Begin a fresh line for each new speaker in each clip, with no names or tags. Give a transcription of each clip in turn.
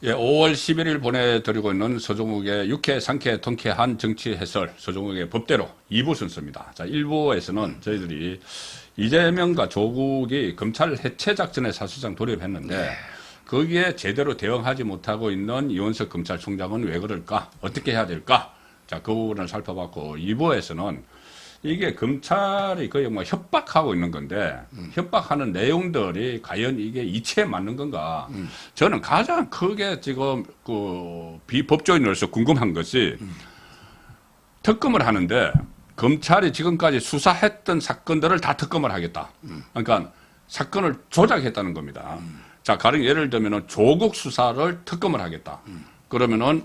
예, 5월 11일 보내드리고 있는 서종욱의 유쾌, 상쾌, 통쾌한 정치 해설, 서종욱의 법대로 2부 순서입니다. 자, 1부에서는 저희들이 이재명과 조국이 검찰 해체 작전에 사실상 돌입했는데 거기에 제대로 대응하지 못하고 있는 이원석 검찰총장은 왜 그럴까? 어떻게 해야 될까? 자, 그 부분을 살펴봤고 2부에서는 이게 검찰이 거의 뭐 협박하고 있는 건데 협박하는 내용들이 과연 이게 이치에 맞는 건가? 저는 가장 크게 지금 그 비법조인으로서 궁금한 것이 특검을 하는데 검찰이 지금까지 수사했던 사건들을 다 특검을 하겠다. 그러니까 사건을 조작했다는 겁니다. 자, 가령 예를 들면은 조국 수사를 특검을 하겠다. 그러면은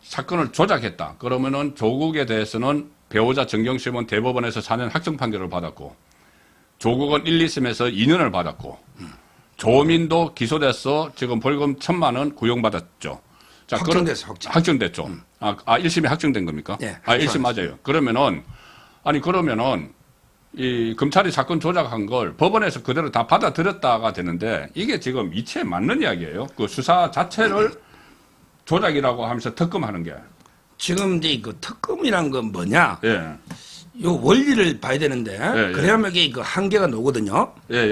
사건을 조작했다. 그러면은 조국에 대해서는 배우자 정경심은 대법원에서 4년 확정 판결을 받았고 조국은 1, 2심에서 2년을 받았고 조민도 기소돼서 지금 벌금 1,000만 원 구형받았죠. 자,
확정됐어,
확정됐죠. 1심이 확정된 겁니까?
네,
1심 맞아요. 그러면은 이 검찰이 사건 조작한 걸 법원에서 그대로 다 받아들였다가 되는데 이게 지금 이치에 맞는 이야기예요. 그 수사 자체를 조작이라고 하면서 특검하는 게.
지금 이제 그 특검이란 건 뭐냐?
예.
요 원리를 봐야 되는데
예.
그래야만 이게 그 한계가 나거든요.
예,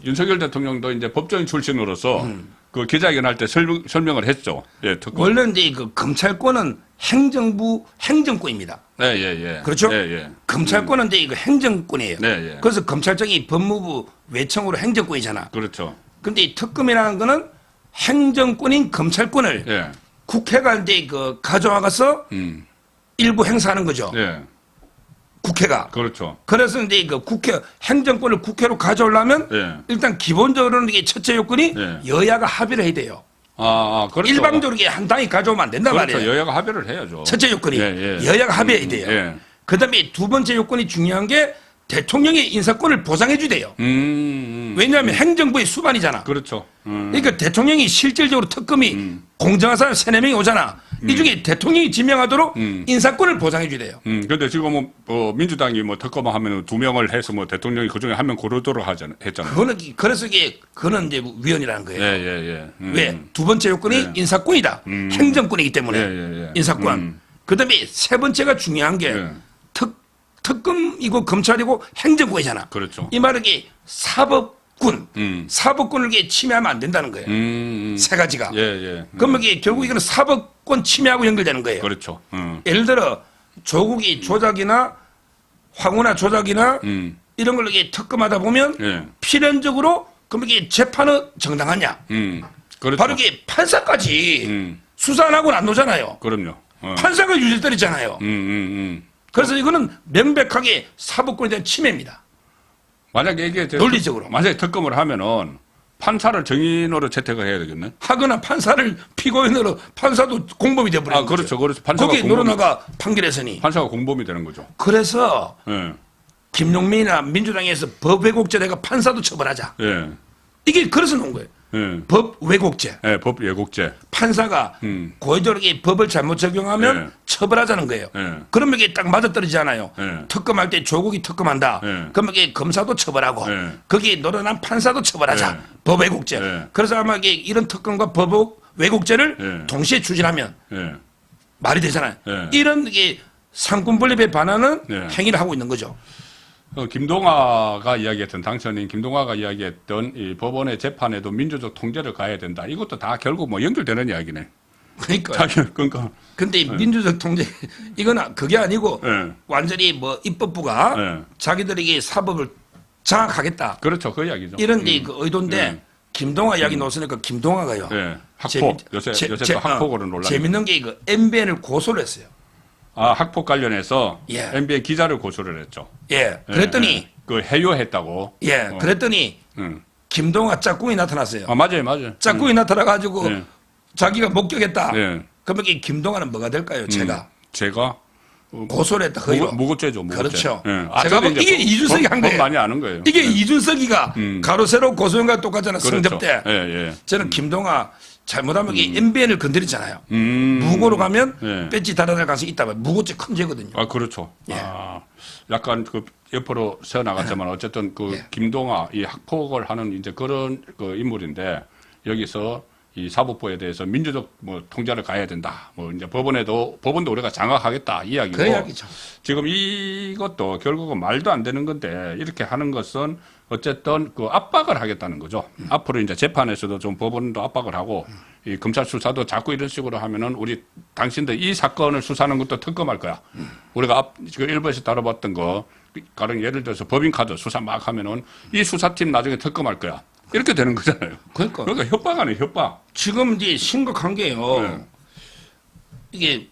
윤석열 대통령도 이제 법조인 출신으로서 그 기자회견 할 때 설명을 했죠. 예, 특검.
원래 이제 그 검찰권은 행정부 행정권입니다.
예, 예, 예.
그렇죠?
예, 예.
검찰권은 이제 이거 행정권이에요.
네, 예.
그래서 검찰청이 법무부 외청으로 행정권이잖아.
그렇죠.
근데 이 특검이라는 거는 행정권인 검찰권을
예.
국회가 이제 그 가져와가서 일부 행사하는 거죠.
예.
국회가.
그렇죠.
그래서 이제 그 국회 행정권을 국회로 가져오려면
예.
일단 기본적으로는 이게 첫째 요건이
예.
여야가 합의를 해야 돼요.
그렇죠.
일방적으로 이게 한 당이 가져오면 안 된단
그렇죠.
말이에요.
여야가 합의를 해야죠.
첫째 요건이
예, 예.
여야가 합의해야 돼요.
예.
그다음에 두 번째 요건이 중요한 게 대통령의 인사권을 보장해 주대요. 왜냐하면 행정부의 수반이잖아.
그렇죠.
그러니까 대통령이 실질적으로 특검이 공정한 사람 3, 4명이 오잖아. 이 중에 대통령이 지명하도록 인사권을 보장해 주대요.
근데 지금은 민주당이 뭐 특검을 하면 2명을 해서 뭐 대통령이 그 중에 1명 고르도록 했잖아요.
그래서 그거는 이제 위헌이라는 거예요.
예, 예, 예.
왜? 두 번째 요건이
예.
인사권이다. 행정권이기 때문에
예, 예, 예.
인사권. 그다음에 세 번째가 중요한 게
예.
특검이고 검찰이고 행정권이잖아.
그렇죠.
이 말은 이게 사법권을 이게 침해하면 안 된다는 거예요. 세 가지가.
예, 예.
그러면 이게 결국 이거는 사법권 침해하고 연결되는 거예요.
그렇죠.
예를 들어 조국이 조작이나 황우나 조작이나 이런 걸 이게 특검하다 보면
예.
필연적으로 그럼 이게 재판은 정당하냐?
그렇죠.
바로 이게 판사까지 수사 안 하고는 안 놓잖아요.
그럼요.
판사가 유죄 때리잖아요. 그래서 이거는 명백하게 사법권에 대한 침해입니다.
만약에 이게
논리적으로.
만약에 특검을 하면은 판사를 증인으로 채택을 해야 되겠네.
하거나 판사를 피고인으로 판사도 공범이 되어버리는 거죠.
그렇죠. 그렇죠. 판사가
거기에 노론화가 판결했으니.
판사가 공범이 되는 거죠.
그래서
예.
김용민이나 민주당에서 법 왜곡죄 내가 판사도 처벌하자.
예.
이게 그래서 놓은 거예요.
예.
법 왜곡죄.
예, 법 왜곡죄.
판사가 고의적으로 이 법을 잘못 적용하면
예.
처벌하자는 거예요.
예.
그러면 이게 딱 맞아떨어지잖아요.
예.
특검할 때 조국이 특검한다.
예.
그러면 이게 검사도 처벌하고
예.
거기에 노련한 판사도 처벌하자.
예.
법 왜곡죄.
예.
그래서 아마 이게 이런 특검과 법 왜곡죄를
예.
동시에 추진하면
예.
말이 되잖아요.
예.
이런 이게 상권 분립에 반하는
예.
행위를 하고 있는 거죠.
김동아가 이야기했던 당선인 김동아가 이야기했던 이 법원의 재판에도 민주적 통제를 가해야 된다. 이것도 다 결국 뭐 연결되는 이야기네.
그러니까.
그러니까.
근데 이 민주적 통제 이건 그게 아니고
예.
완전히 뭐 입법부가
예.
자기들에게 사법을 장악하겠다.
그렇죠. 그 이야기죠.
이런 그 의도인데
예.
김동아 이야기 나왔으니까 김동아가요.
예. 학폭. 요새 또 학폭으로 논란.
재밌는 게 이거 MBN을 고소를 했어요.
학폭 관련해서
예.
MBN 기자를 고소를 했죠.
예. 그랬더니
예. 그 해요했다고.
그랬더니 김동아 짝꿍이 나타났어요.
맞아요.
짝꿍이 나타나가지고
예.
자기가 목격했다.
예.
그러면 이 김동아는 뭐가 될까요? 제가 고소를 했다. 허위로.
무고죄죠. 무고죄.
그렇죠.
예.
제가
저는 이제
이게 이준석이 한 거예요.
많이 아는 거예요.
이게
예.
이준석이가 가로세로 고소인과 똑같잖아.
그렇죠.
성접 때.
예.
저는 김동아 잘못하면 이 MBN을 건드리잖아요. 무고로 가면
예.
배지 달아날 가능성이 있다. 무고죄 큰 죄거든요.
그렇죠.
예.
약간 그 옆으로 새 나갔지만 어쨌든 그
예.
김동아 이 학폭을 하는 이제 그런 그 인물인데 여기서 이 사법부에 대해서 민주적 뭐 통제를 가해야 된다. 뭐 이제 법원도 우리가 장악하겠다 이야기고.
그 이야기죠.
지금 이것도 결국은 말도 안 되는 건데 이렇게 하는 것은 어쨌든 그 압박을 하겠다는 거죠. 앞으로 이제 재판에서도 좀 법원도 압박을 하고 이 검찰 수사도 자꾸 이런 식으로 하면은 우리 당신들 이 사건을 수사하는 것도 특검할 거야. 우리가 지금 일부에서 다뤄봤던 거 가령 예를 들어서 법인카드 수사 막 하면은 이 수사팀 나중에 특검할 거야. 이렇게 되는 거잖아요.
그러니까
협박 아니에요, 협박.
지금 이제 심각한 게요.
네.
이게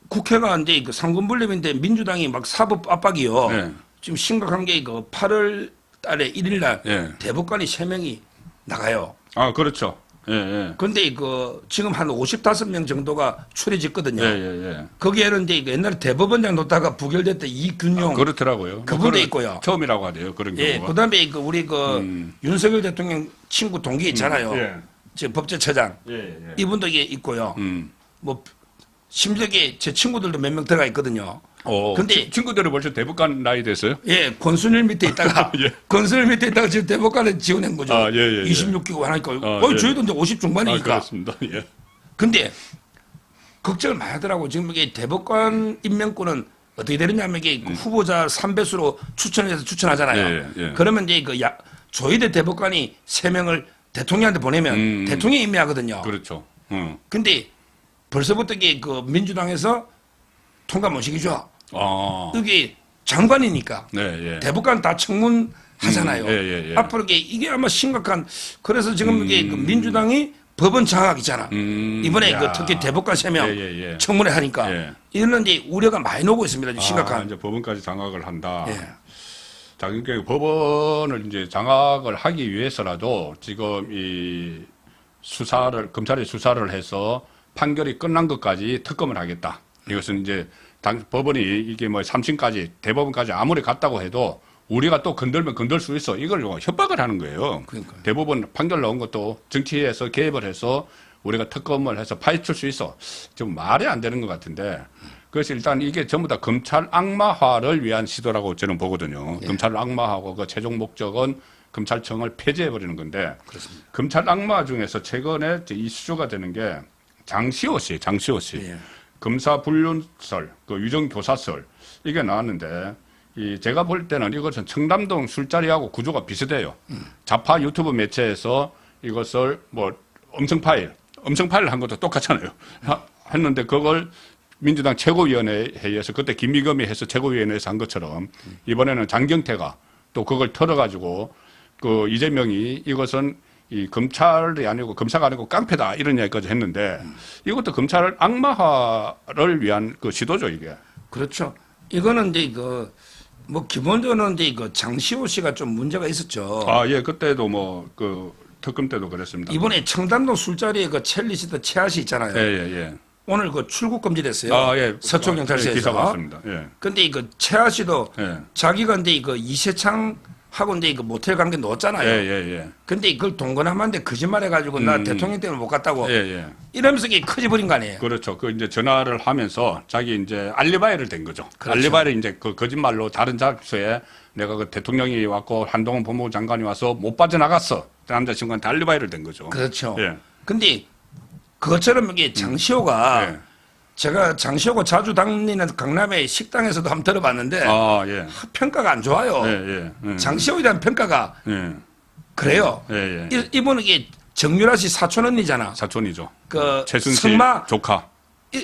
국회가 이제 그 상권분립인데 민주당이 막 사법 압박이요.
네.
지금 심각한 게 그 8월 달에 1일 날
네.
대법관이 3명이 나가요.
아, 그렇죠. 예, 예.
근데 그 지금 한 55명 정도가 추려졌거든요.
예, 예, 예.
거기에는 이제 그 옛날에 대법원장 놓다가 부결됐던 이균용
그렇더라고요.
그분도 있고요.
처음이라고 하대요. 그런
예,
경우가.
그다음에 그 우리 그 윤석열 대통령 친구 동기 있잖아요.
예.
지금 법제처장
예, 예.
이분도 이게 있고요.
음.
뭐 심지어 제 친구들도 몇 명 들어가 있거든요. 근데
친구들이 벌써 대법관 나이 됐어요?
예, 권순일 밑에 있다가
예.
권순일 밑에 있다가 지금 대법관에 지원한 거죠.
아, 예, 예, 예.
26개월 하니까.
예.
저희도 이제 50 중반이니까.
그렇습니다. 예.
근데 걱정을 많이 하더라고. 지금 이게 대법관 임명권은 어떻게 되느냐면 이게 후보자 3배수로 추천해서 추천하잖아요.
예, 예.
그러면 이제 그 조희대 대법관이 3명을 대통령한테 보내면 대통령이 임명하거든요.
그렇죠.
근데 벌써부터 이게 그 민주당에서 통과 못 시키죠.
아.
이게 장관이니까
네, 예.
대법관 다 청문하잖아요.
예, 예, 예.
앞으로 이게 아마 심각한. 그래서 지금 이게 그 민주당이 법원 장악이잖아. 이번에
야.
그 특히 대법관 3명
예, 예, 예.
청문회 하니까
예.
이런 이제 우려가 많이 나오고 있습니다.
아,
심각한.
이제 법원까지 장악을 한다.
예.
자, 그러니까 법원을 이제 장악을 하기 위해서라도 지금 이 검찰이 수사를 해서 판결이 끝난 것까지 특검을 하겠다. 이것은 이제 법원이 이게 뭐 3심까지 대법원까지 아무리 갔다고 해도 우리가 또 건들면 건들 수 있어. 이걸 협박을 하는 거예요.
그러니까요.
대법원 판결 나온 것도 정치에서 개입을 해서 우리가 특검을 해서 파헤칠 수 있어. 좀 말이 안 되는 것 같은데. 그래서 일단 이게 전부 다 검찰 악마화를 위한 시도라고 저는 보거든요.
예.
검찰을 악마하고 그 최종 목적은 검찰청을 폐지해버리는 건데.
그렇습니다.
검찰 악마 중에서 최근에 이슈가 되는 게 장시호 씨.
예.
검사 불륜설, 그 위정교사설 이게 나왔는데 제가 볼 때는 이것은 청담동 술자리하고 구조가 비슷해요. 좌파 유튜브 매체에서 이것을 뭐 엄청 파일 한 것도 똑같잖아요. 했는데 그걸 민주당 최고위원회에서 그때 김미겸이 해서 최고위원회에서 한 것처럼 이번에는 장경태가 또 그걸 털어가지고 그 이재명이 이것은 이 검찰이 아니고 검사가 아니고 깡패다 이런 얘기까지 했는데 이것도 검찰 악마화를 위한 그 시도죠 이게.
그렇죠. 이거는 이제 뭐 기본적으로는 이제 장시호 씨가 좀 문제가 있었죠.
아, 예, 그때도 뭐 그 특검 때도 그랬습니다.
이번에 청담동 술자리에 그 첼리시트 최하씨 있잖아요.
예, 예, 예.
오늘 그 출국 금지됐어요.
아, 예.
서초경찰서에서.
예, 기사 봤습니다. 예.
근데 최하 씨도
예.
자기가 이제 이세창하고 이제 모텔 간 게 넣었잖아요.
예, 예, 예.
근데 그걸 동거남한테 거짓말해가지고 나 대통령 때문에 못 갔다고
예, 예.
이러면서 이게 커져버린 거 아니에요.
그렇죠. 그 이제 전화를 하면서 자기 이제 알리바이를 댄 거죠.
그렇죠.
알리바이를 이제 그 거짓말로 다른 장소에 내가 그 대통령이 왔고 한동훈 법무부 장관이 와서 못 빠져나갔어. 남자친구한테 알리바이를 댄 거죠.
그렇죠.
예.
근데 그것처럼 이게 장시호가
예.
제가 장시호가 자주 다니는 강남의 식당에서도 한번 들어봤는데
아, 예.
평가가 안 좋아요.
예, 예.
장시호에 대한 평가가
예.
그래요.
예, 예.
이분은 이게 정유라 씨 사촌 언니잖아.
사촌이죠.
그
최순실
승마
조카.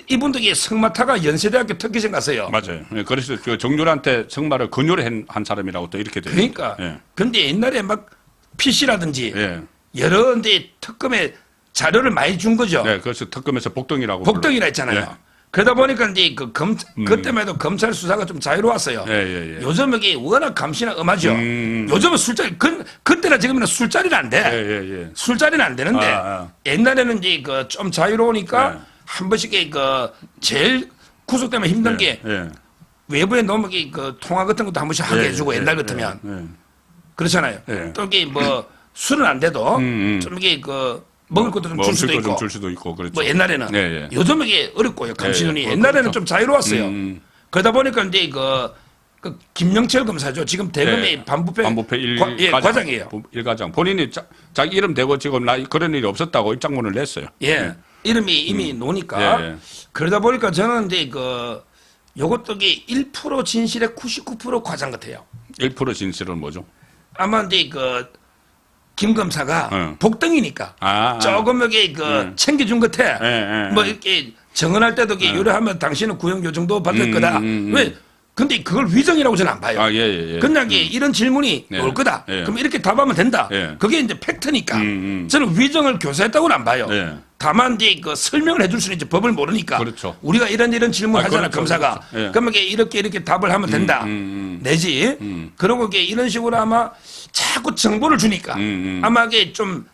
이분도 이게 승마타가 연세대학교 특기생 갔어요.
맞아요. 예, 그래서 그 정률한테 승마를 권유를 한 사람이라고 또 이렇게 돼요.
그러니까.
예.
근데 옛날에 막 PC라든지
예.
여러 데 특검에 자료를 많이 준 거죠.
네, 그래서 특검에서 복덩이라고.
복덩이라 했잖아요.
예.
그러다 보니까 이제 그때만 해도 검찰 수사가 좀 자유로웠어요.
예, 예, 예.
요즘 이게 워낙 감시나 엄하죠. 요즘은 술자리, 그때나 지금은 술자리는 안 돼.
예, 예, 예.
술자리는 안 되는데 옛날에는 이제 좀 자유로우니까
네.
한 번씩 제일 구속되면 힘든 게
예.
외부에 너무 통화 같은 것도 한 번씩 하게
예,
해주고
예,
옛날
예,
같으면
예.
그렇잖아요.
예.
또 이게 뭐 술은 안 돼도 좀 이게 먹을 것도 좀 줄 수도 있고.
줄 수도 있고 그렇죠.
뭐 옛날에는
예, 예.
요즘 이게 어렵고요. 감시눈이
예, 예.
옛날에는
그렇죠.
좀 자유로웠어요. 그러다 보니까 이제 그 김영철 검사죠. 지금 대검의
네.
반부패,
반부패
과장이에요.
일과장. 본인이 자기 이름 대고 지금 나 그런 일이 없었다고 입장문을 냈어요.
예. 이름이 이미 노니까.
예.
그러다 보니까 저는 이제 요것도 1% 진실의 99% 과장 같아요.
1% 진실은 뭐죠?
아마 이제 김 검사가
응.
복덩이니까 조금 여기 챙겨준 것 같아.
예, 예,
뭐 이렇게 정언할 때도 요래하면 당신은 구형교 정도 받을 거다. 왜? 근데 그걸 위정이라고 저는 안 봐요.
아, 예.
그냥 이런 질문이
예.
올 거다.
예.
그럼 이렇게 답하면 된다.
예.
그게 이제 팩트니까. 저는 위정을 교사했다고는 안 봐요.
예.
다만 이제 설명을 해줄 수는 이제 법을 모르니까.
그렇죠.
우리가 이런 질문 하잖아,
그렇죠,
검사가.
그렇죠. 예.
그러면 이렇게 답을 하면 된다. 내지. 그리고 이런 식으로 아마 자꾸 정보를 주니까 아마 이게 좀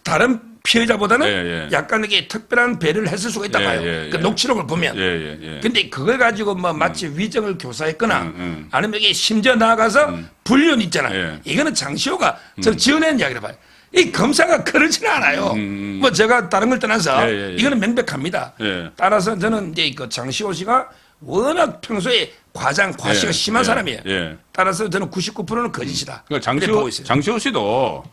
다른 피해자보다는
예.
약간 이게 특별한 배려를 했을 수가 있다 봐요. 그 녹취록을 보면.
예.
근데 그걸 가지고 뭐 마치 위정을 교사했거나 아니면 이게 심지어 나아가서 불륜 있잖아요.
예.
이거는 장시호가 저 지어낸 이야기를 봐요. 이 검사가 그러지는 않아요. 뭐 제가 다른 걸 떠나서
예.
이거는 명백합니다.
예.
따라서 저는 이제 장시호 씨가 워낙 평소에 과시가
예.
심한 사람이에요.
예.
따라서 저는 99%는 거짓이다.
그러니까
그래 보고 있어요.
장시호 씨도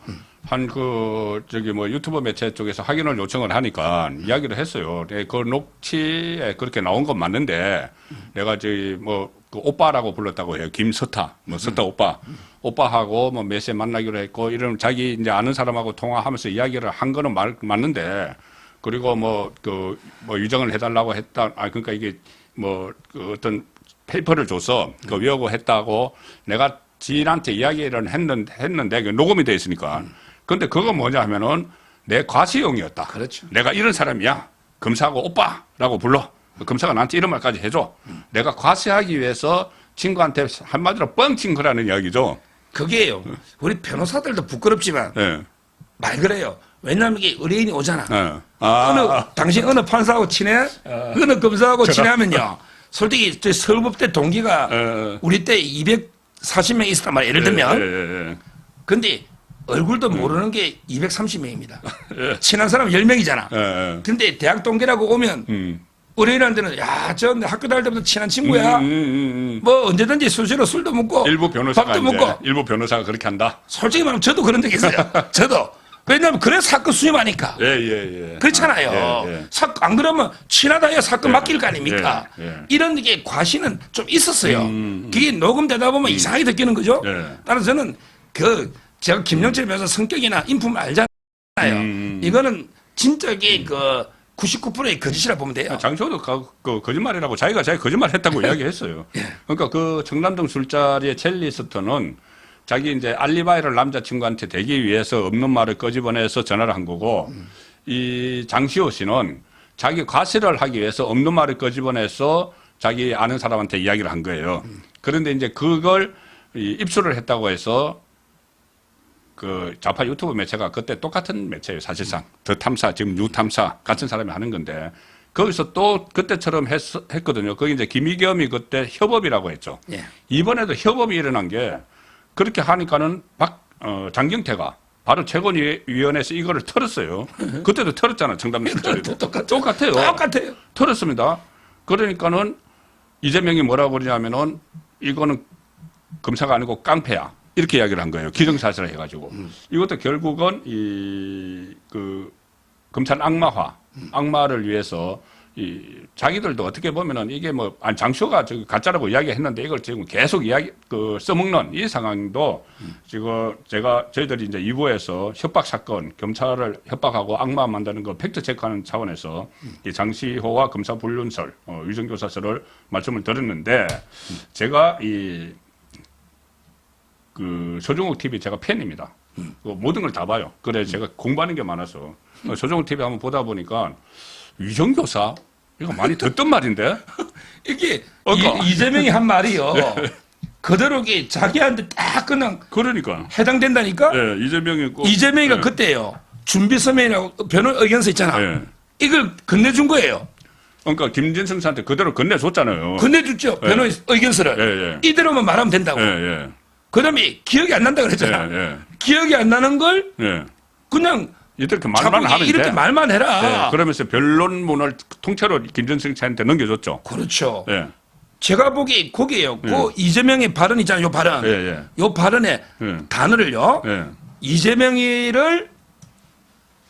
유튜브 매체 쪽에서 확인을 요청을 하니까 이야기를 했어요. 그 녹취에 그렇게 나온 건 맞는데 내가 그 오빠라고 불렀다고 해요. 김서타, 서타 오빠하고 몇 세 만나기로 했고 이런 자기 이제 아는 사람하고 통화하면서 이야기를 한 거는 맞는데 그리고 유정을 해달라고 했다. 그러니까 이게 그 어떤 페이퍼를 줘서 그 요구했다고 내가 지인한테 이야기를 했는데 그게 녹음이 돼 있으니까. 근데 그거 뭐냐 하면은 내 과시용이었다.
그렇죠.
내가 이런 사람이야. 검사하고 오빠라고 불러. 검사가 나한테 이런 말까지 해줘. 내가 과시하기 위해서 친구한테 한마디로 뻥친 거라는 이야기죠.
그게요. 우리 변호사들도 부끄럽지만
예.
말 그래요. 왜냐하면 이게 의뢰인이 오잖아.
예.
당신 어느 판사하고 친해? 어느 검사하고 친해하면요. 솔직히 저 서울법대 동기가 우리 때 240명 있었단 말이에요. 예를 들면. 근데 얼굴도 모르는 게 230명입니다. 친한 사람 10명이잖아. 근데 대학 동기라고 오면 의뢰인한테는 저 학교 다닐 때부터 친한 친구야. 뭐 언제든지 수시로 술도 먹고
일부 변호사가
밥도 먹고.
일부 변호사가 그렇게 한다.
솔직히 말하면 저도 그런 적 있어요. 저도. 왜냐하면 그래서 사건 수임하니까.
예.
그렇잖아요. 안 그러면 친하다 해야 사건 맡길 거 아닙니까? 이런 게 과시는 좀 있었어요. 그게 녹음되다 보면 이상하게 느끼는 거죠. 따라서 저는 제가 김영철 변호사 성격이나 인품을 알잖아요. 이거는 진짜 이게 99%의 거짓이라 보면 돼요.
장시호도 거짓말이라고 자기 거짓말 했다고 이야기했어요. 그러니까 그 청담동 술자리의 첼리스트는 자기 이제 알리바이를 남자친구한테 대기 위해서 없는 말을 끄집어내서 전화를 한 거고 이 장시호 씨는 자기 과시를 하기 위해서 없는 말을 끄집어내서 자기 아는 사람한테 이야기를 한 거예요. 그런데 이제 그걸 입수를 했다고 해서 그 좌파 유튜브 매체가 그때 똑같은 매체예요, 사실상. 더 탐사, 지금 뉴탐사 같은 사람이 하는 건데 거기서 또 그때처럼 했거든요. 거기 이제 김의겸이 그때 협업이라고 했죠. 이번에도 협업이 일어난 게 그렇게 하니까는 장경태가 바로 최고위원회에서 이거를 털었어요. 그때도 털었잖아, 청담동 술자리도. 똑같아요. 털었습니다. 그러니까는 이재명이 뭐라고 그러냐면은 이거는 검사가 아니고 깡패야. 이렇게 이야기를 한 거예요. 기정사실을 해가지고. 이것도 결국은 검찰 악마를 위해서 자기들도 어떻게 보면은 이게 장시호가 가짜라고 이야기했는데 이걸 지금 계속 써먹는 이 상황도 지금 저희들이 이제 2부에서 협박 사건, 검찰을 협박하고 악마 만드는 거 팩트 체크하는 차원에서 이 장시호와 검사 불륜설, 위정교사설을 말씀을 드렸는데 제가 조종욱 TV 제가 팬입니다. 모든 걸 다 봐요. 그래 제가 공부하는 게 많아서 조종욱 TV 한번 보다 보니까 위정교사 이거 많이 듣던 말인데
이게 이재명이 한 말이요. 그대로 이게 자기한테 딱 그냥
그러니까
해당된다니까. 이재명이가 그때요. 준비 서면이라고 변호 의견서 있잖아. 이걸 건네준 거예요.
그러니까 김진성 씨한테 그대로 건네줬잖아요.
건네줬죠. 변호 의견서를. 이대로만 말하면 된다고. 그다음에 기억이 안 난다 그랬잖아. 기억이 안 나는 걸 그냥
이렇게 말만 하면
이렇게 말만 해라.
그러면서 변론문을 통째로 김진성 씨한테 넘겨줬죠.
그렇죠. 제가 보기에 거기에요. 그 이재명의 발언 있잖아요. 요 발언.
예, 예.
요 발언에
예.
단어를요.
예.
이재명이를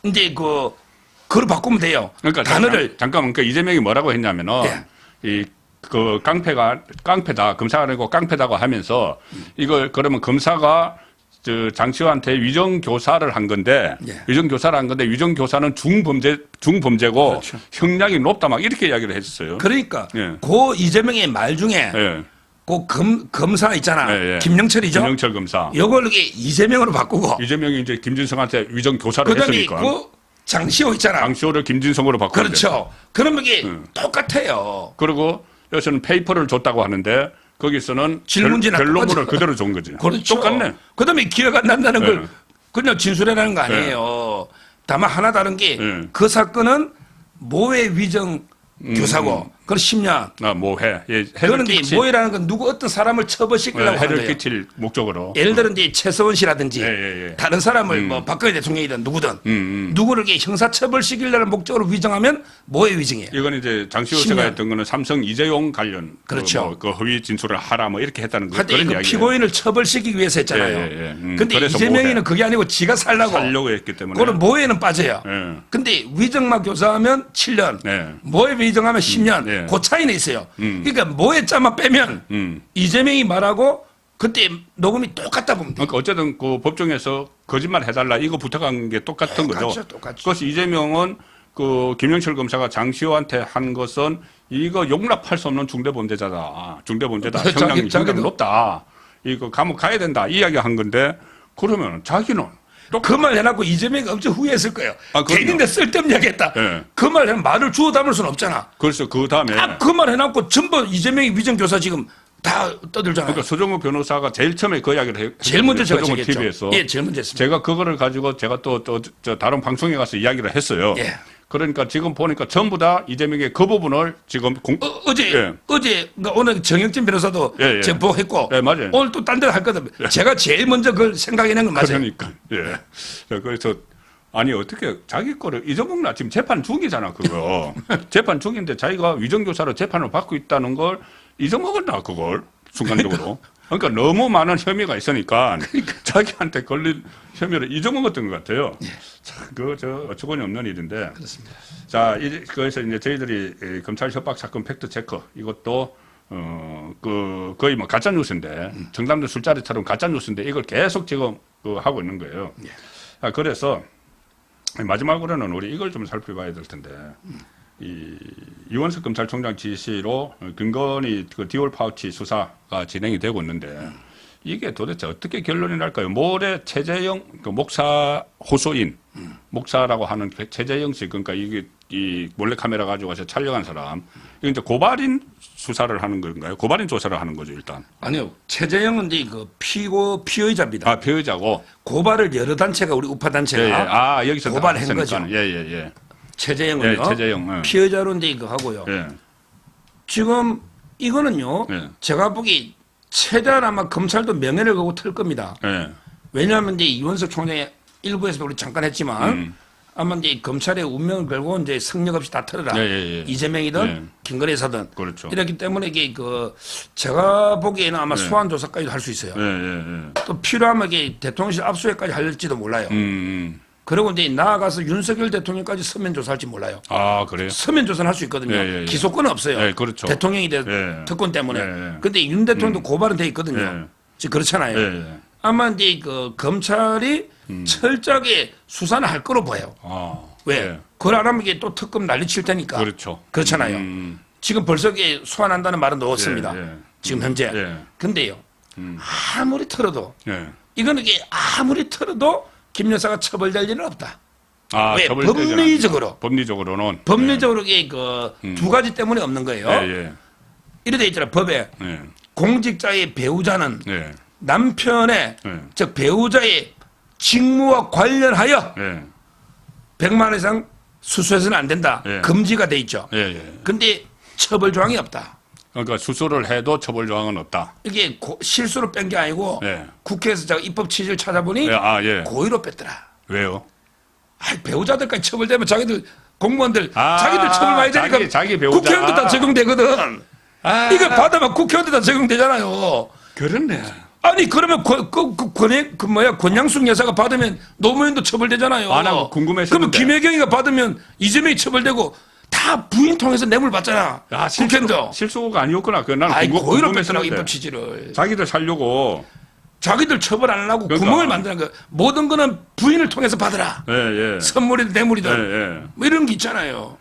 이제 그걸 바꾸면 돼요.
그러니까
단어를
잠깐만 그 이재명이 뭐라고 했냐면은
예.
이 그 깡패다 검사가 아니고 깡패다고 하면서 이걸 그러면 검사가 저 장시호한테 위정 교사를 한 건데
예.
위정 교사를 한 건데 위정 교사는 중범죄고
그렇죠.
형량이 높다 막 이렇게 이야기를 했었어요.
그러니까
예.
그 이재명의 말 중에
예.
그 검사 있잖아.
예, 예.
김영철이죠.
김영철 검사.
요걸 이게 이재명으로 바꾸고
이재명이 이제 김진성한테 위정 교사를
그다음에
했으니까
그 장시호 있잖아.
장시호를 김진성으로 바꾸는
그렇죠. 그러면 이게 똑같아요.
그리고 여기서는 페이퍼를 줬다고 하는데 거기서는
질문지나
결론문을
똑같죠.
그대로 준 거지.
그렇죠.
똑같네.
그다음에 기억 안 난다는 걸
예.
그냥 진술해라는 거 아니에요. 다만 하나 다른 게 그 사건은 모해 위정 교사고 그건 10년.
아, 모해. 예, 해를
그런데
끼칠,
모해라는 건 누구 어떤 사람을 처벌시키려고 하는
해를
거예요.
끼칠 목적으로.
예를 들어 이제 최서원 씨라든지
예, 예, 예.
다른 사람을 뭐 박근혜 대통령이든 누구든 누구를 이렇게 형사처벌시키려는 목적으로 위정하면 모해 위정이에요.
이건 이제 장시호 씨가
10년.
했던 거는 삼성 이재용 관련
그렇죠.
그 허위 진술을 하라 뭐 이렇게 했다는 거
하여튼
그런
그
이야기예요.
피고인을 처벌시키기 위해서 했잖아요.
예, 예, 예.
근데
그래서
이재명이는
모해.
그게 아니고 지가 살라고.
살려고 했기 때문에.
그거는 모해는 빠져요.
예.
근데 위정만 교사하면 7년,
예.
모해 위정하면 10년.
예.
그 차이는 있어요. 그러니까 모해자만 빼면 이재명이 말하고 그때 녹음이 똑같다 보면 돼요.
그러니까 어쨌든 그 법정에서 거짓말 해달라 이거 부탁한 게 똑같은 거죠.
똑같죠.
그것이 이재명은 그 김영철 검사가 장시호한테 한 것은 이거 용납할 수 없는 중대범죄자다. 중대범죄다. 형량이 높다. 이거 감옥 가야 된다. 이 이야기 한 건데 그러면 자기는
그 말 해놓고 이재명이 엄청 후회했을 거예요.
아, 그럼요.
괜히인데 쓸데없는 이야기 했다.
예.
그 말 해놓고 말을 주워 담을 수는 없잖아.
그래서 그 다음에
그 말 해놓고 전부 이재명이 위정교사 지금 다 떠들잖아요.
그러니까 서정우 변호사가 제일 처음에 그 이야기를 했거든요.
제일 먼저 제가
서정우
얘기했죠.
TV에서.
예, 제일 먼저 했습니다.
제가 그거를 가지고 제가 또 저 다른 방송에 가서 이야기를 했어요.
예.
그러니까 지금 보니까 전부 다 이재명의 그 부분을 지금
어제
예.
그러니까 오늘 정영진 변호사도
예, 예.
제보했고
예, 맞아요.
오늘 또 딴 데로 할 거든. 제가 제일 먼저 그걸 생각해낸 건 맞아요.
그러니까 예. 그래서 아니 어떻게 자기 거를 잊어먹나 지금 재판 중이잖아 그거 재판 중인데 자기가 위정교사로 재판을 받고 있다는 걸 잊어먹었나 그걸 순간적으로 그러니까 너무 많은 혐의가 있으니까 자기한테 걸린 혐의를 잊어먹었던 것 같아요. 그저 어처구니 없는 일인데.
그렇습니다.
자 그래서 이제 저희들이 검찰 협박 사건 팩트 체크 이것도 그 거의 뭐 가짜 뉴스인데 정남도 술자리처럼 가짜 뉴스인데 이걸 계속 지금 하고 있는 거예요. 아, 그래서 마지막으로는 우리 이걸 좀 살펴봐야 될 텐데 이 이원석 검찰총장 지시로 김건희 그 디올 파우치 수사가 진행이 되고 있는데 이게 도대체 어떻게 결론이 날까요? 모레 최재형 그 목사 호소인 목사라고 하는 최재형 씨 그러니까 이게 이 몰래 카메라 가지고 와서 촬영한 사람 이게 이제 고발인 수사를 하는 건가요? 고발인 조사를 하는 거죠 일단.
아니요. 최재형은 이제 그 피의자입니다.
아 피의자고.
고발을 여러 단체가 우리 우파 단체가
예, 예. 아 여기서
고발한 거죠.
예예예. 예.
최재형은요.
예, 최재형. 예.
피의자로 이제 이거 하고요.
예.
지금 이거는요.
예.
제가 보기 최대한 아마 검찰도 명예를 걸고 틀 겁니다.
예.
왜냐하면 이제 이원석 총장이 일부에서 우리 잠깐 했지만 아마 이제 검찰의 운명을 걸고 이제 성역 없이 다 털어라.
예, 예, 예.
이재명이든
예.
김건희사든
그렇죠.
이렇기 때문에 이게 그 제가 보기에는 아마 소환 조사까지도 할 수 있어요.
예, 예, 예.
또 필요하면 이게 대통령실 압수수색까지 할지도 몰라요. 그리고 이제 나아가서 윤석열 대통령까지 서면 조사할지 몰라요.
아, 그래요?
서면 조사는 할 수 있거든요.
예, 예, 예.
기소권은 없어요.
예, 그렇죠.
대통령이
예.
특권 때문에.
예, 예.
근데 윤 대통령도 고발은 돼 있거든요.
예.
지금 그렇잖아요.
예, 예.
아마 이제 그 검찰이 철저하게 수사는 할 거로 보여요.
아.
왜?
예.
그걸 안 하면 이게 또 특검 난리 칠 테니까.
그렇죠.
그렇잖아요. 지금 벌써 이게 소환한다는 말은 넣었습니다.
예, 예.
지금 현재.
예.
근데요. 아무리 털어도
예.
이거는 이게 아무리 털어도 김 여사가 처벌될 일은 없다.
아,
왜?
처벌되진
법리적으로.
않는다. 법리적으로는.
법리적으로 이게 그 두 가지 때문에 없는 거예요.
예, 예.
이래 돼 있잖아. 법에
예.
공직자의 배우자는
예.
남편의
예.
즉 배우자의 직무와 관련하여
예.
100만 원 이상 수수해서는 안 된다.
예.
금지가 돼 있죠.
예, 예.
근데 처벌 조항이 없다.
그러니까 수수를 해도 처벌 조항은 없다.
이게 실수로 뺀 게 아니고
예.
국회에서 제가 입법 취지를 찾아보니
예, 아, 예.
고의로 뺐더라.
왜요?
배우자들까지 처벌되면 자기들 공무원들
아,
자기들 처벌 많이 되니까
자기 배우자.
국회의원도 다 적용되거든. 이거 받으면 국회의원들다 적용되잖아요.
그렇네.
아니 그러면 권양숙 여사가 받으면 노무현도 처벌되잖아요.
아, 나 궁금했었는데.
그러면 김혜경이가 받으면 이재명이 처벌되고 다 부인 통해서 뇌물 받잖아.
야,
국회의원도.
실수가 아니었구나. 그 나는
아이 고의로 뺐더라고
궁금했었는데.
입법 취지를.
자기들 살려고.
자기들 처벌 안 하려고
그러니까.
구멍을 만드는 거. 모든 거는 부인을 통해서 받으라.
예, 예.
선물이든 뇌물이든
예, 예.
뭐 이런 게 있잖아요.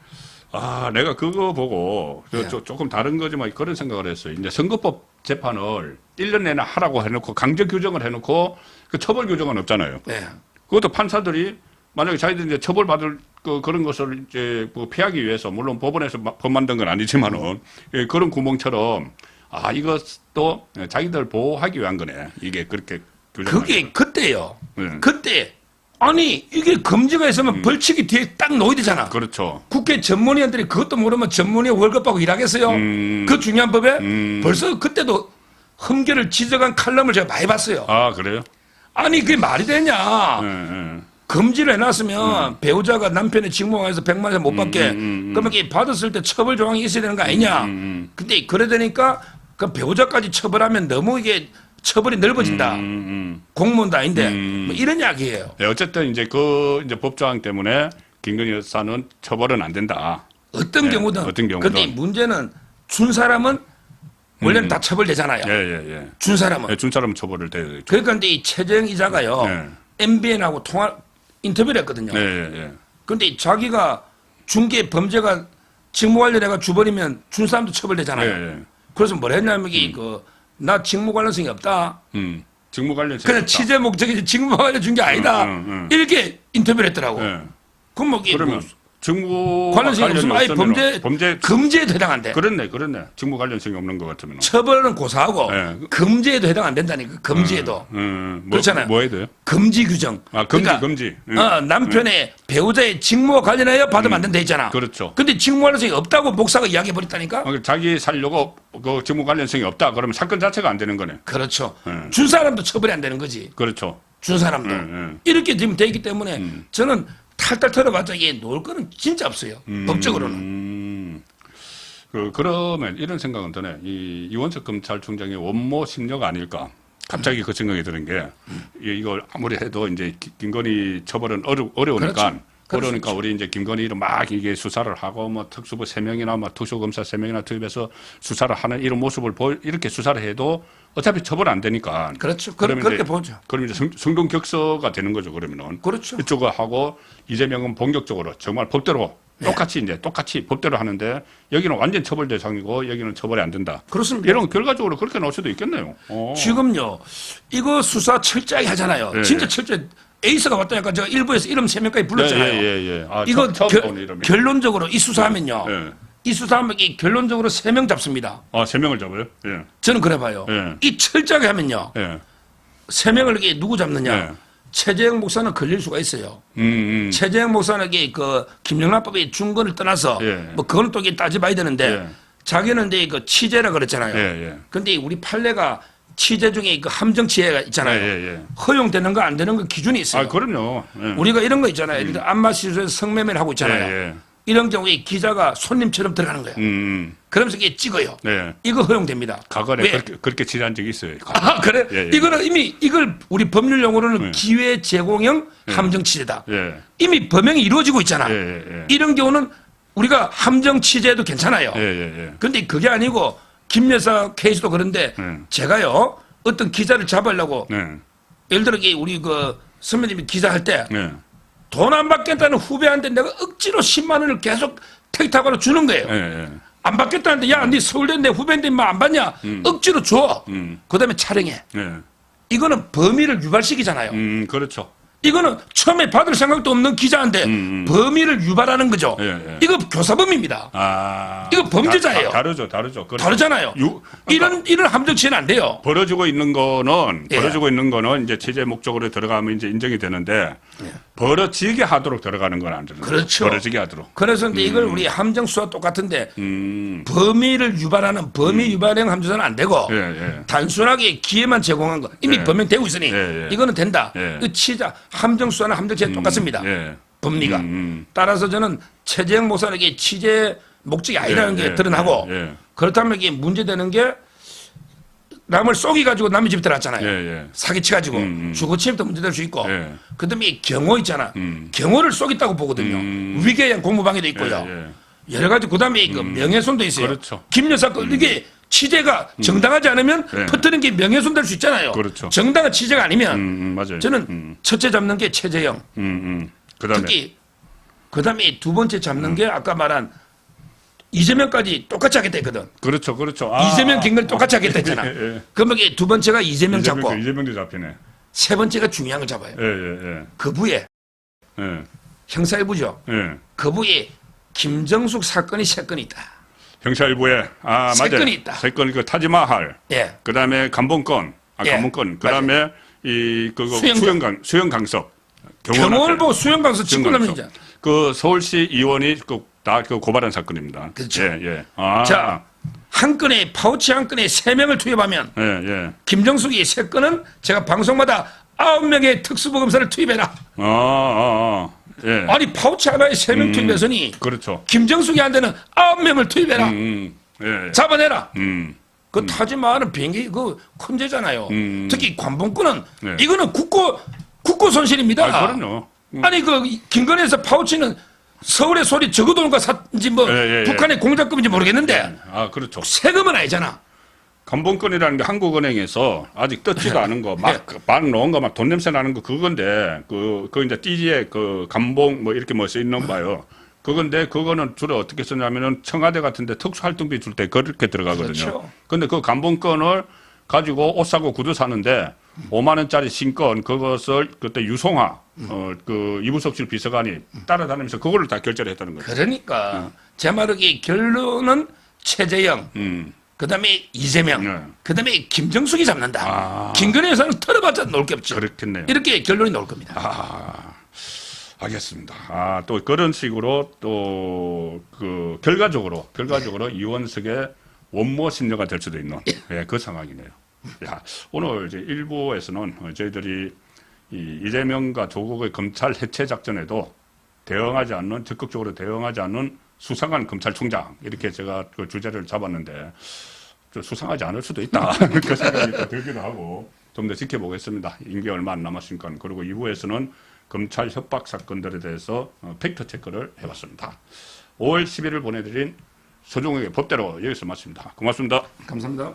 아, 내가 그거 보고
예.
조금 다른 거지만 그런 생각을 했어요. 이제 선거법 재판을 1년 내내 하라고 해놓고 강제 규정을 해놓고 그 처벌 규정은 없잖아요.
네.
그것도 판사들이 만약에 자기들이 이제 처벌받을 그런 것을 이제 뭐 피하기 위해서 물론 법원에서 법 만든 건 아니지만은 예, 그런 구멍처럼 아, 이것도 자기들 보호하기 위한 거네. 이게 그렇게 규정을.
그게 그때요.
네.
그때 아니 이게 금지가 있으면 벌칙이 뒤에 딱 놓여야 되잖아.
그렇죠.
국회 전문위원들이 그것도 모르면 전문위원 월급 받고 일하겠어요? 그 중요한 법에 벌써 그때도 흠결을 지적한 칼럼을 제가 많이 봤어요.
아, 그래요?
아니 그게 말이 되냐?
예, 예.
금지를 해놨으면 배우자가 남편의 직무강에서 100만 원 못 받게 그러면 이게 받았을 때 처벌 조항이 있어야 되는 거 아니냐? 근데 그래 되니까 그 배우자까지 처벌하면 너무 이게 처벌이 넓어진다. 공무원도 아닌데 뭐 이런 이야기예요.
네, 어쨌든 이제 이제 법조항 때문에 김건희 여사는 처벌은 안 된다.
어떤
네,
경우든.
어떤 경우든.
근데 문제는 준 사람은 원래는 다 처벌되잖아요.
예, 예, 예.
준 사람은.
네, 준 사람은 처벌을 돼야죠.
그러니까 근데 이 최재형 이자가요.
네.
MBN하고 인터뷰를 했거든요.
예, 예, 예.
근데 자기가 중개 범죄가 직무 관련해가 주버리면 준 사람도 처벌되잖아요.
예, 예.
그래서 뭘 했냐면 나 직무 관련성이 없다.
직무 관련
그냥 취재 목적이 직무 관련 준 게 아니다. 이렇게 인터뷰를 했더라고.
예.
그럼 뭐 이게
그러면 직무
관련성이 없으면 아예 범죄 금지에도 해당한대.
그렇네. 직무 관련성이 없는 것 같으면.
처벌은 고사하고
예.
금지에도 해당 안 된다니까. 금지에도. 그렇잖아요.
뭐 해도요?
금지 규정.
아, 금지,
그러니까
금지.
남편의 배우자의 직무와 관련하여 받으면 안 된다 했잖아.
그렇죠.
근데 직무 관련성이 없다고 목사가 이야기해 버렸다니까.
자기 살려고 그 직무 관련성이 없다. 그러면 사건 자체가 안 되는 거네.
그렇죠. 준 사람도 처벌이 안 되는 거지.
그렇죠.
준 사람도. 이렇게 지금 돼 있기 때문에 저는 탈탈 털어봤자 이게 놓을 거는 진짜 없어요. 법적으로는.
그러면 이런 생각은 드네. 이원석 검찰총장의 원모 심려가 아닐까. 갑자기 그 생각이 드는 게 이걸 아무리 해도 이제 김건희 처벌은 어려우니까. 그러니까 우리 이제 김건희를 막 이게 수사를 하고 뭐 특수부 3명이나 뭐 특수검사 3명이나 투입해서 수사를 하는 이런 모습을 이렇게 수사를 해도 어차피 처벌 안 되니까.
그렇죠. 그렇게 보죠.
그럼 이제 성동격서가 되는 거죠, 그러면은.
그렇죠.
이쪽을 하고 이재명은 본격적으로 정말 법대로 똑같이 법대로 하는데 여기는 완전 처벌 대상이고 여기는 처벌이 안 된다.
그렇습니다.
이런 결과적으로 그렇게 나올 수도 있겠네요.
지금요, 이거 수사 철저하게 하잖아요.
예,
진짜
예.
철저히. 에이스가 왔다니까 제가 일부에서 이름 3명까지 불렀잖아요.
예. 아,
이거
처음 보는 이름이.
결론적으로 이 수사하면요.
예.
이 수사하면 결론적으로 3명 잡습니다.
아, 3명을 잡아요? 예.
저는 그래 봐요.
예.
이 철저하게 하면요.
예.
3명을 이게 누구 잡느냐.
예.
최재형 목사는 걸릴 수가 있어요. 최재형 목사는 이게 김영란법의 중건을 떠나서
예.
뭐 그거는 또 이게 따져봐야 되는데
예.
자기는 이제 취재라 그랬잖아요.
예.
근데 우리 판례가 취재 중에 함정치해가 있잖아요.
예.
허용되는 거 안 되는 거 기준이 있어요.
아, 그럼요. 예.
우리가 이런 거 있잖아요. 예를 들어 안마시술에서 성매매를 하고 있잖아요.
예.
이런 경우에 기자가 손님처럼 들어가는 거예요. 그러면서 이게 찍어요.
네.
이거 허용됩니다.
과거에
왜?
그렇게 취재한 적이 있어요.
아, 그래?
예.
이거는 이미 이걸 우리 법률 용어로는 기회 제공형 함정 취재다.
예.
이미 범행이 이루어지고 있잖아.
예.
이런 경우는 우리가 함정 취재도 괜찮아요.
예.
근데 그게 아니고 김 여사 케이스도 그런데 제가요 어떤 기자를 잡으려고 예를 들어 우리 선배님이 기자할 때 돈 안 받겠다는 후배한테 내가 억지로 10만 원을 계속 택타가로 주는 거예요. 안 받겠다는데 야, 네 서울대 내 후배인데 인마 안 받냐? 억지로 줘. 그다음에 촬영해. 이거는 범위를 유발시키잖아요.
그렇죠.
이거는 처음에 받을 생각도 없는 기자인데 범위를 유발하는 거죠.
예.
이거 교사범입니다.
아.
이거 범죄자예요.
다르죠. 그렇죠.
다르잖아요.
그러니까
이런 함정치는 안 돼요.
벌어지고 있는 거는
예.
이제 취재 목적으로 들어가면 이제 인정이 되는데 벌어지게 하도록 들어가는 건 안 되는 거죠.
그렇죠.
벌어지게 하도록.
그래서 근데 이걸 우리 함정 수와 똑같은데 범위를 유발하는 범위 유발형 함정은 안 되고
예.
단순하게 기회만 제공한 거 이미
예.
범행되고 있으니
예.
이거는 된다.
예.
그 치자 함정 수와는 함정치는 똑같습니다.
예.
법리가. 따라서 저는 최재형 목사에게 취재 목적이 아니라는 게 드러나고 그렇다면 이게 문제되는 게 남을 쏘기가지고 남의 집 들어갔잖아요.
예.
사기치가지고 주거침입도 문제될 수 있고
예.
그다음에 이 경호 있잖아. 경호를 쏘겠다고 보거든요. 위계에 의한 공무방해도 있고요. 여러 가지 그다음에 그 명예훼손도 있어요.
그렇죠.
김 여사 거 이게 취재가 정당하지 않으면
예.
퍼뜨리는 게 명예훼손 될 수 있잖아요.
그렇죠.
정당한 취재가 아니면
맞아요.
저는 첫째 잡는 게 최재형.
그다음에
특히 그다음에 두 번째 잡는 게 아까 말한 이재명까지 똑같이 하겠다 했거든.
그렇죠.
이재명 김건희 똑같이 하겠다 했잖아.
예.
그러면 이게 두 번째가 이재명 잡고
이재명도 잡히네.
세 번째가 중요한 걸 잡아요.
예.
그 부에 형사일부죠.
예.
그 부에 김정숙 사건이 세 건이 있다.
형사일부에
세
맞아요.
건이 있다.
세 건, 그 타지마할.
예.
그다음에 간봉권.
예.
간봉권. 그다음에 이 그거
수영강.
수영강석.
경호원보 수영강서 직권남용이자.
그 서울시 의원이 다 고발한 사건입니다.
그렇죠.
예.
자, 한 건에 파우치 한 건에 세 명을 투입하면
예.
김정숙이 세 건은 제가 방송마다 9명의 특수보검사를 투입해라.
예.
아니 파우치 하나에 세 명 투입해서니
그렇죠.
김정숙이 한 데는 9명을 투입해라.
예.
잡아내라. 그 타지마할은 비행기 그 큰제잖아요. 특히 관봉권은
네.
이거는 국고 손실입니다.
그럼요.
아니 그 김건희에서 파우치는 서울의 소리 적어도 온가 샀는지 뭐
예.
북한의 공작금인지 모르겠는데
그렇죠.
세금은 아니잖아.
간봉권이라는 게 한국은행에서 아직 떴지도 않은 거, 막 넣은 거, 막 돈 냄새 나는 거, 그건데, 그 이제 띠지에 그 간봉 뭐 이렇게 뭐 써있는 봐요. 그건데, 그거는 주로 어떻게 쓰냐면은 청와대 같은데 특수활동비 줄 때 그렇게 들어가거든요.
그렇죠.
근데 그 간봉권을 가지고 옷 사고 구두 사는데 5만원짜리 신건 그것을 그때 유송화, 그 이부석실 비서관이 따라다니면서 그거를 다 결제를 했다는 거죠.
그러니까 제 말은 이 결론은 최재형. 그다음에 이재명, 그다음에 김정숙이 잡는다. 김건희 여사는 털어봤자 나올 게 없죠.
그렇겠네요.
이렇게 결론이 나올 겁니다.
알겠습니다. 또 그런 식으로 또 그 결과적으로 이원석의 원모 신녀가 될 수도 있는 그 상황이네요. 오늘 이제 일부에서는 저희들이 이재명과 조국의 검찰 해체 작전에도 적극적으로 대응하지 않는 수상한 검찰총장 이렇게 제가 그 주제를 잡았는데 좀 수상하지 않을 수도 있다 그 생각이 또 들기도 하고 좀 더 지켜보겠습니다. 임기 얼마 안 남았으니까. 그리고 2부에서는 검찰 협박 사건들에 대해서 팩트 체크를 해봤습니다. 5월 11일 보내드린 서종욱의 법대로 여기서 마칩니다. 고맙습니다.
감사합니다.